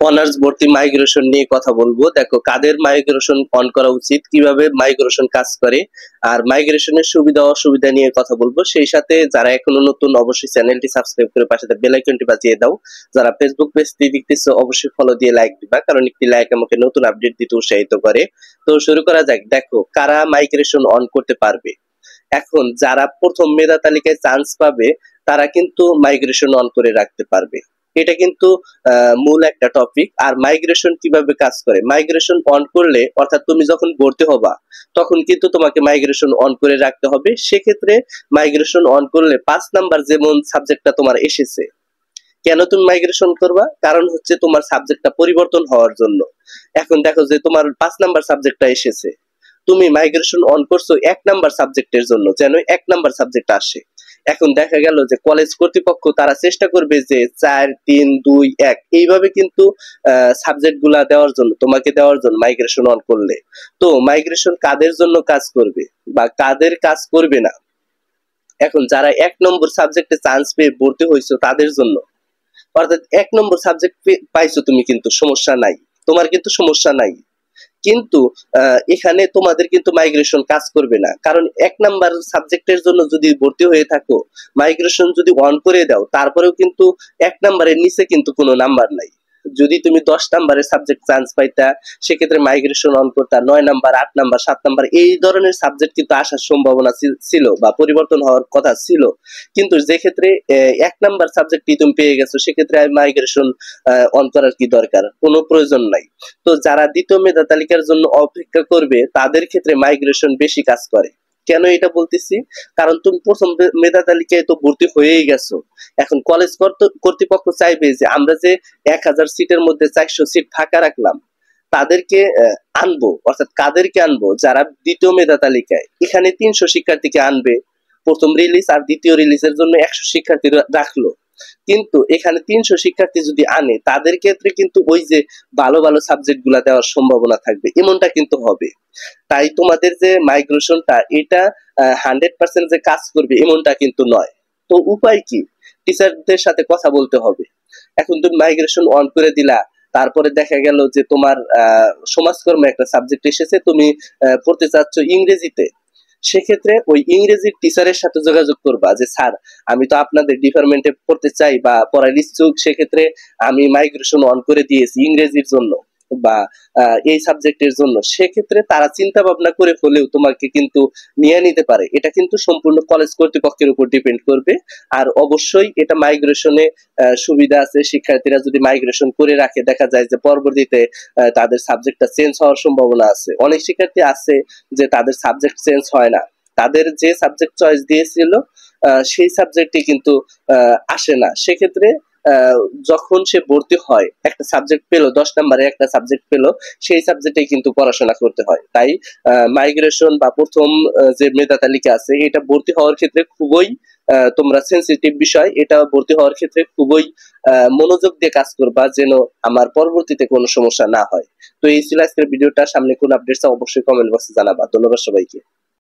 Honours ভর্তি migration নিয়ে কথা বলবো। দেখো কাদের মাইগ্রেশন অন করা উচিত, কিভাবে মাইগ্রেশন কাজ করে, আর মাইগ্রেশনের সুবিধা অসুবিধা নিয়ে কথা বলবো। সেই সাথে যারা এখনো নতুন অবশ্যই চ্যানেলটি সাবস্ক্রাইব করে পাশে বেল আইকনটি বাজিয়ে দাও। যারা ফেসবুক পেজটি দেখতেছো অবশ্যই ফলো দিয়ে লাইক দিবা, কারণ একটি লাইক আমাকে নতুন আপডেট দিতে উৎসাহিত করে। তো শুরু করা যাক। দেখো কারা মাইগ্রেশন অন করতে পারবে। এখন যারা প্রথম মেধা তালিকায় চান্স পাবে তারা কিন্তু মাইগ্রেশন অন করে রাখতে পারবে। এটা কিন্তু মূল একটা টপিক। আর মাইগ্রেশন কিভাবে কাজ করে, মাইগ্রেশন অন করলে অর্থাৎ তুমি যখন ভর্তি হবা তখন কিন্তু তোমাকে মাইগ্রেশন অন করে রাখতে হবে। সেক্ষেত্রে মাইগ্রেশন অন করলে 5 নাম্বার যেমন সাবজেক্টটা তোমার এসেছে, কেন তুমি মাইগ্রেশন করবা, কারণ হচ্ছে তোমার সাবজেক্টটা পরিবর্তন হওয়ার জন্য। এখন দেখো যে তোমার 5 নাম্বার সাবজেক্টটা এসেছে, তুমি মাইগ্রেশন অন করছো 1 নাম্বার সাবজেক্টের জন্য, যেন 1 নাম্বার সাবজেক্ট আসে। এখন দেখা গেল যে কলেজ কর্তৃপক্ষ তারা চেষ্টা করবে যে 4 3 2 1 এইভাবে কিন্তু সাবজেক্ট গুলা দেওয়ার জন্য, তোমাকে দেওয়ার জন্য মাইগ্রেশন অন করলে। তো মাইগ্রেশন কাদের জন্য কাজ করবে বা কাদের কাজ করবে না, এখন যারা 1 নম্বর সাবজেক্টে চান্স পেয়ে ভর্তি হয়েছো তাদের জন্য। অর্থাৎ 1 নম্বর সাবজেক্ট পাইছো তুমি, কিন্তু সমস্যা নাই, তোমার কিন্তু সমস্যা নাই। কিন্তু এখানে তোমাদের কিন্তু মাইগ্রেশন কাজ করবে না, কারণ 1 নাম্বার সাবজেক্টের জন্য যদি ভর্তি হয়ে থাকো, মাইগ্রেশন যদি অন করে দাও, তারপরেও কিন্তু 1 নাম্বারের নিচে কিন্তু কোনো নাম্বার নাই। যদি তুমি 10 নাম্বারের সাবজেক্ট চান্স পাইতা, সেক্ষেত্রে মাইগ্রেশন অন করতা 9 নাম্বার 8 নাম্বার 7 নাম্বার এই ধরনের সাবজেক্ট কিন্তু আসার সম্ভাবনা ছিল বা পরিবর্তন হওয়ার কথা ছিল। কিন্তু যে ক্ষেত্রে 1 নাম্বার সাবজেক্টই তুমি পেয়ে গেছো, সেক্ষেত্রে মাইগ্রেশন অন করার কি দরকার, কোনো প্রয়োজন নাই। তো যারা দ্বিতীয় মেধা তালিকার জন্য অপেক্ষা করবে তাদের ক্ষেত্রে মাইগ্রেশন বেশি কাজ করে। কেন এটা বলতেছি, কারণ তুমি প্রথম মেধা তালিকায় তো ভর্তি হয়েই গেছো। এখন কলেজ কর্তৃপক্ষ চাইবে যে আমরা যে 1000 সিটের মধ্যে 400 সিট ফাঁকা রাখলাম, তাদেরকে আনবো। অর্থাৎ কাদেরকে আনবো, যারা দ্বিতীয় মেধা তালিকায়, এখানে 300 শিক্ষার্থীকে আনবে প্রথম রিলিজ, আর দ্বিতীয় রিলিজের জন্য 100 শিক্ষার্থী রাখলো। কিন্তু এখানে 300 শিক্ষার্থী যদি আনে, তাদের ক্ষেত্রে কিন্তু ওই যে ভালো ভালো সাবজেক্ট গুলা দেওয়ার সম্ভাবনা থাকবে, এমনটা কিন্তু হবে। তাই তোমাদের যে মাইগ্রেশনটা, এটা 100% যে কাজ করবে এমনটা কিন্তু নয়। তো উপায় কি, টিচারদের সাথে কথা বলতে হবে। এখন তুমি মাইগ্রেশন অন করে দিলা, তারপরে দেখা গেল যে তোমার সমাজকর্ম একটা সাবজেক্ট এসেছে, তুমি পড়তে চাচ্ছ ইংরেজিতে। সেক্ষেত্রে ওই ইংরেজির টিচারের সাথে যোগাযোগ করবা যে স্যার, আমি তো আপনাদের ডিপার্টমেন্টে পড়তে চাই বা পড়ার ইচ্ছুক, সেক্ষেত্রে আমি মাইগ্রেশন অন করে দিয়েছি ইংরেজির জন্য বা এই সাবজেক্টের জন্য। সেক্ষেত্রে তারা চিন্তা ভাবনা করে হলেও তোমাকে কিন্তু নিয়ে নিতে পারে। এটা কিন্তু সম্পূর্ণ কলেজ কর্তৃপক্ষের উপর ডিপেন্ড করবে। আর অবশ্যই এটা মাইগ্রেশনে সুবিধা আছে, শিক্ষার্থীরা যদি মাইগ্রেশন করে রাখে, দেখা যায় যে পরবর্তীতে তাদের সাবজেক্টটা চেঞ্জ হওয়ার সম্ভাবনা আছে। অনেক শিক্ষার্থী আছে যে তাদের সাবজেক্ট চেঞ্জ হয় না, তাদের যে সাবজেক্ট চয়েস দিয়েছিল সেই সাবজেক্টই কিন্তু আসে না। সেক্ষেত্রে যখন সে ভর্তি হয়, একটা সাবজেক্ট পেলো, 10 নম্বরে একটা সাবজেক্ট পেলো, সেই সাবজেক্টে কিন্তু পড়াশোনা করতে হয়। তাই মাইগ্রেশন বা প্রথম যে মেধা তালিকা আছে, এটা ভর্তি হওয়ার ক্ষেত্রে খুবই তোমরা সেন্সিটিভ বিষয়। এটা ভর্তি হওয়ার ক্ষেত্রে খুবই মনোযোগ দিয়ে কাজ করবা, যেন আমার পরবর্তীতে কোনো সমস্যা না হয়। তো এই ছিল আজকের ভিডিওটা। সামনে কোন আপডেটস অবশ্যই কমেন্ট বক্সে জানাবা। ধন্যবাদ সবাইকে।